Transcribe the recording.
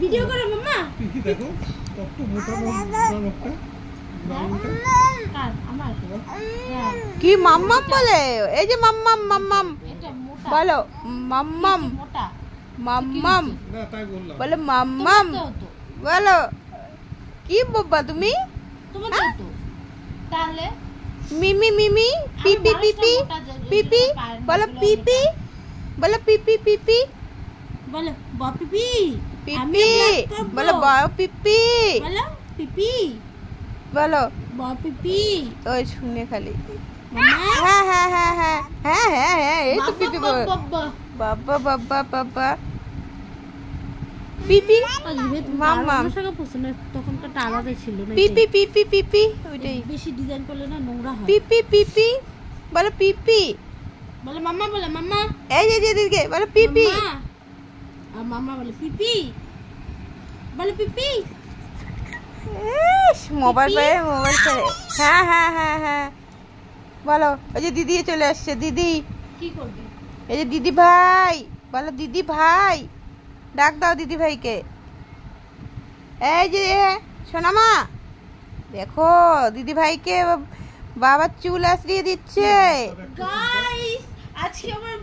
Video করো মাম্মা। পিপি দেখো কত মোটা নখটা। কার আমার কি মাম্মাম বলে? এই যে মাম্মাম মাম্মাম এটা মোটা বলো, মাম্মাম মোটা মাম্মাম না তাই বললাম। বলে মাম্মাম তো বলো। কি বাবা তুমি? তোমার তো তাহলে মিমি মিমি পিপি পিপি পিপি বলো, পিপি বলো, পিপি পিপি বলো বপিপি পিপি বলো, পিপি বলো পিপি বলো। বপিপি ওই শুনে খালি মাম্মা হ্যাঁ হ্যাঁ হ্যাঁ হ্যাঁ হ্যাঁ হ্যাঁ হ্যাঁ এই তো পিপি বলো। বাবা বাবা বাবা বাবা পিপি মাম্মা আমার সঙ্গে পছন্দ তখনকার আলাদা ছিল না পিপি পিপি পিপি ওইটাই বেশি ডিজাইন করলে না নোংরা হয় পিপি পিপি বলো, পিপি বলে মাম্মা বলে মাম্মা এই যে দিদিকে বলো, পিপি আর মাম্মা বলে পিপি বলে পিপি মোবাইল পায়ে মোবাইল করে হ্যাঁ হ্যাঁ হ্যাঁ হ্যাঁ বলো। ওই যে দিদি চলে আসছে, দিদি কি করবি এই যে দিদি ভাই বলো, দিদি ভাই ডাক দাও দিদি ভাইকে। এই যে সোনামা দেখো দিদি ভাইকে বাবার চুল আশ্রিয়ে দিচ্ছে। গাইস আজকে আমার